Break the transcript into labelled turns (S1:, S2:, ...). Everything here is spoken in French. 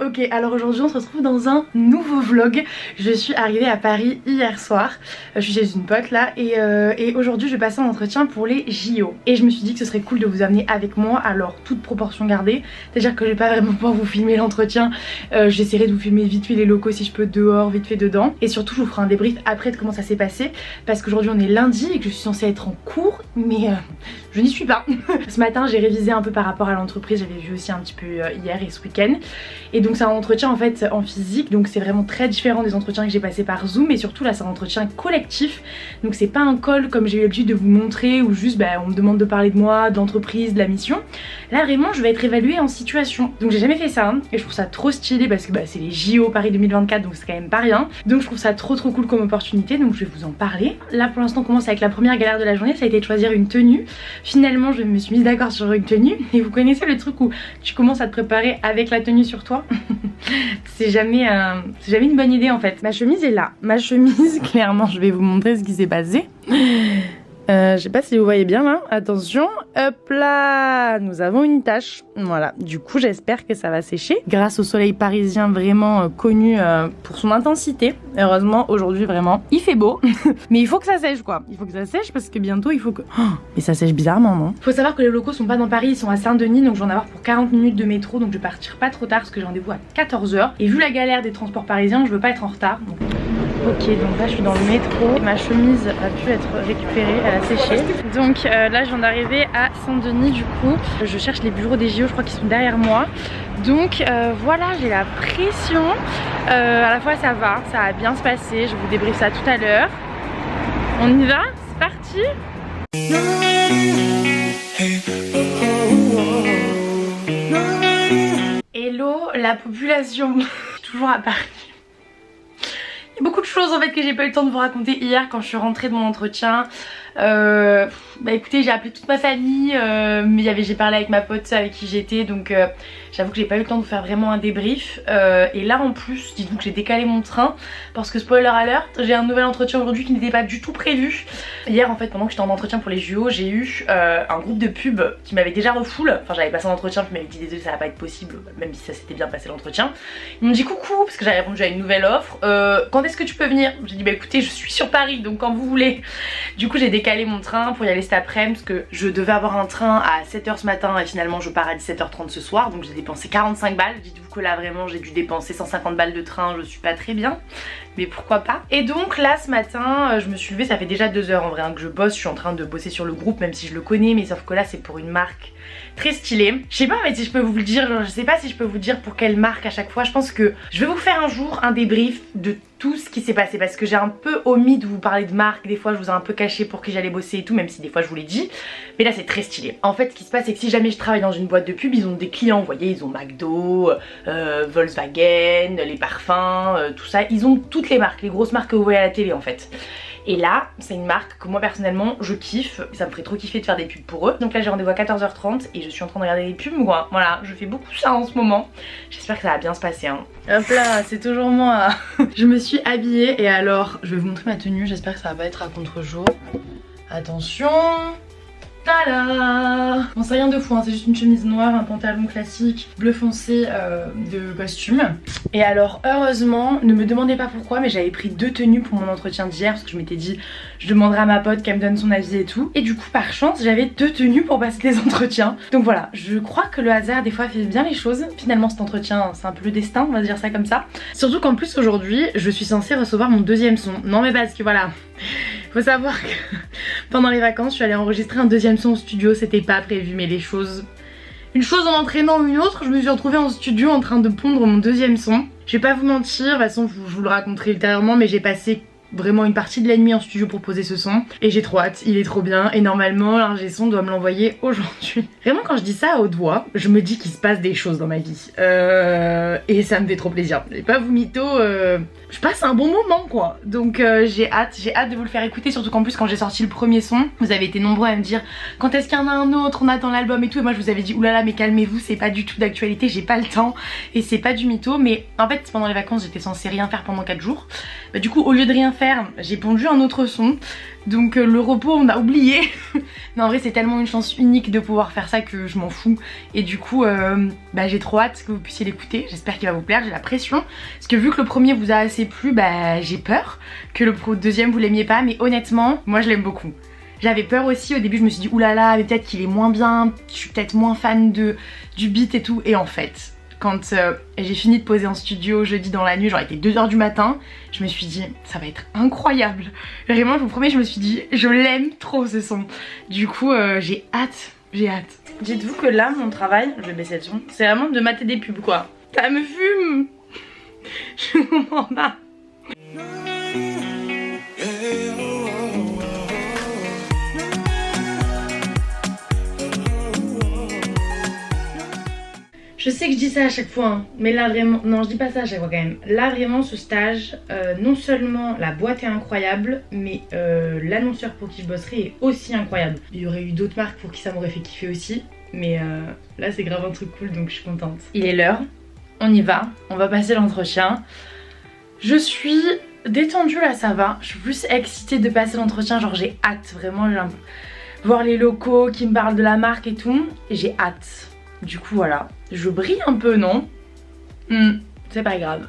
S1: Ok, alors aujourd'hui on se retrouve dans un nouveau vlog. Je suis arrivée à Paris hier soir. Je suis chez une pote là et aujourd'hui je vais passer un entretien pour les JO. Et je me suis dit que ce serait cool de vous amener avec moi, alors toute proportion gardée. C'est-à-dire que je vais pas vraiment pouvoir vous filmer l'entretien. J'essaierai de vous filmer vite fait les locaux si je peux dehors, vite fait dedans. Et surtout je vous ferai un débrief après de comment ça s'est passé. Parce qu'aujourd'hui on est lundi et que je suis censée être en cours, mais je n'y suis pas. Ce matin j'ai révisé un peu par rapport à l'entreprise, j'avais vu aussi un petit peu hier et ce week-end. Et donc c'est un entretien en fait en physique, donc c'est vraiment très différent des entretiens que j'ai passés par Zoom. Et surtout là c'est un entretien collectif, donc c'est pas un call comme j'ai eu l'habitude de vous montrer où juste on me demande de parler de moi, de l'entreprise, de la mission. Là vraiment je vais être évaluée en situation, donc j'ai jamais fait ça et je trouve ça trop stylé parce que c'est les JO Paris 2024, donc c'est quand même pas rien. Donc je trouve ça trop cool comme opportunité, donc je vais vous en parler. Là pour l'instant on commence avec la première galère de la journée, ça a été de choisir une tenue. Finalement je me suis mise d'accord sur une tenue et vous connaissez le truc où tu commences à te préparer avec la tenue sur toi. c'est jamais une bonne idée en fait. Ma chemise est là, ma chemise clairement je vais vous montrer ce qui s'est passé. Je sais pas si vous voyez bien là, attention, hop là, nous avons une tache, voilà, du coup j'espère que ça va sécher grâce au soleil parisien vraiment connu pour son intensité. Heureusement aujourd'hui vraiment il fait beau mais il faut que ça sèche quoi, il faut que ça sèche parce que bientôt il faut que... Oh, mais ça sèche bizarrement non? Faut savoir que les locaux sont pas dans Paris, ils sont à Saint-Denis, donc je vais en avoir pour 40 minutes de métro, donc je vais partir pas trop tard parce que j'ai rendez-vous à 14 h et vu la galère des transports parisiens je veux pas être en retard donc... Ok, donc là je suis dans le métro, ma chemise a pu être récupérée, elle a séché. Donc là je viens d'arriver à Saint-Denis du coup. Je cherche les bureaux des JO, je crois qu'ils sont derrière moi. Donc voilà, j'ai la pression. À la fois ça va bien se passer, je vous débriefe ça tout à l'heure. On y va? C'est parti! Hello la population, toujours à Paris. Il y a beaucoup de choses en fait que j'ai pas eu le temps de vous raconter hier quand je suis rentrée de mon entretien. Écoutez, j'ai appelé toute ma famille, mais j'ai parlé avec ma pote avec qui j'étais, donc j'avoue que j'ai pas eu le temps de vous faire vraiment un débrief. Et là en plus, dites-vous que j'ai décalé mon train parce que spoiler alert, j'ai un nouvel entretien aujourd'hui qui n'était pas du tout prévu. Hier en fait, pendant que j'étais en entretien pour les JO, j'ai eu un groupe de pub qui m'avait déjà refoule. Enfin j'avais passé un entretien, puis m'avait dit désolé ça va pas être possible, même si ça s'était bien passé l'entretien. Ils m'ont dit coucou parce que j'avais répondu à une nouvelle offre. Quand est-ce que tu peux venir? J'ai dit écoutez je suis sur Paris donc quand vous voulez. Du coup j'ai décalé mon train pour y aller cet après-midi parce que je devais avoir un train à 7 h ce matin et finalement je pars à 17 h 30 ce soir, donc j'ai dépensé 45 balles. Dites-vous que là vraiment j'ai dû dépenser 150 balles de train, je suis pas très bien, mais pourquoi pas. Et donc là ce matin je me suis levée, ça fait déjà 2 h en vrai que je bosse, je suis en train de bosser sur le groupe même si je le connais, mais sauf que là c'est pour une marque très stylée. Je sais pas mais si je peux vous le dire, je sais pas si je peux vous dire pour quelle marque à chaque fois. Je pense que je vais vous faire un jour un débrief de tout ce qui s'est passé parce que j'ai un peu omis de vous parler de marque. Des fois je vous ai un peu caché pour qui j'allais bosser et tout, même si des fois je vous l'ai dit, mais là c'est très stylé. En fait ce qui se passe c'est que si jamais je travaille dans une boîte de pub, ils ont des clients, vous voyez, ils ont McDo, Volkswagen, les parfums, tout ça, ils ont toutes les marques, les grosses marques que vous voyez à la télé en fait. Et là c'est une marque que moi personnellement je kiffe, ça me ferait trop kiffer de faire des pubs pour eux. Donc là j'ai rendez-vous à 14 h 30 et je suis en train de regarder les pubs quoi. Voilà, je fais beaucoup ça en ce moment. J'espère que ça va bien se passer hein. Hop là, c'est toujours moi. Je me suis habillée et alors je vais vous montrer ma tenue, j'espère que ça va pas être à contre-jour. Attention. Tada! Bon c'est rien de fou hein, c'est juste une chemise noire, un pantalon classique bleu foncé de costume. Et alors heureusement, ne me demandez pas pourquoi, mais j'avais pris 2 tenues pour mon entretien d'hier parce que je m'étais dit je demanderai à ma pote qu'elle me donne son avis et tout. Et du coup par chance j'avais 2 tenues pour passer les entretiens. Donc voilà, je crois que le hasard des fois fait bien les choses. Finalement cet entretien c'est un peu le destin, on va dire ça comme ça. Surtout qu'en plus aujourd'hui je suis censée recevoir mon 2e son. Non mais parce que voilà, faut savoir que pendant les vacances je suis allée enregistrer un 2e son au studio, c'était pas prévu mais une chose en entraînant une autre, je me suis retrouvée en studio en train de pondre mon 2e son. Je vais pas vous mentir, de toute façon je vous le raconterai ultérieurement, mais j'ai passé vraiment une partie de la nuit en studio pour poser ce son et j'ai trop hâte, il est trop bien et normalement l'ingé son doit me l'envoyer aujourd'hui. Vraiment quand je dis ça au doigt, je me dis qu'il se passe des choses dans ma vie et ça me fait trop plaisir. Je vais pas vous mytho, je passe un bon moment quoi. Donc j'ai hâte de vous le faire écouter, surtout qu'en plus quand j'ai sorti le premier son, vous avez été nombreux à me dire quand est-ce qu'il y en a un autre, on attend l'album et tout, et moi je vous avais dit oulala mais calmez-vous, c'est pas du tout d'actualité, j'ai pas le temps et c'est pas du mytho. Mais en fait pendant les vacances j'étais censée rien faire pendant 4 jours, du coup au lieu de rien faire faire, j'ai pondu un autre son. Donc le repos on a oublié. Mais en vrai c'est tellement une chance unique de pouvoir faire ça que je m'en fous. Et du coup bah, j'ai trop hâte que vous puissiez l'écouter. J'espère qu'il va vous plaire, j'ai la pression. Parce que vu que le premier vous a assez plu, bah, j'ai peur que le deuxième vous l'aimiez pas. Mais honnêtement, moi je l'aime beaucoup. J'avais peur aussi, au début je me suis dit oulala mais peut-être qu'il est moins bien, je suis peut-être moins fan du beat et tout. Et en fait, quand j'ai fini de poser en studio jeudi dans la nuit, genre il était 2 h du matin, je me suis dit ça va être incroyable. Vraiment je vous promets, je me suis dit je l'aime trop ce son. Du coup j'ai hâte, j'ai hâte. Dites-vous que là mon travail, je vais baisser le son, c'est vraiment de mater des pubs quoi. Ça me fume. Je comprends pas. Je sais que je dis ça à chaque fois, hein, mais là vraiment, non je dis pas ça à chaque fois quand même. Là vraiment ce stage, non seulement la boîte est incroyable, mais l'annonceur pour qui je bosserai est aussi incroyable. Il y aurait eu d'autres marques pour qui ça m'aurait fait kiffer aussi, mais là c'est grave un truc cool donc je suis contente. Il est l'heure, on y va, on va passer l'entretien. Je suis détendue là, ça va, je suis plus excitée de passer l'entretien, genre j'ai hâte vraiment, voir les locaux qui me parlent de la marque et tout, et j'ai hâte. Du coup voilà, je brille un peu non? C'est pas grave.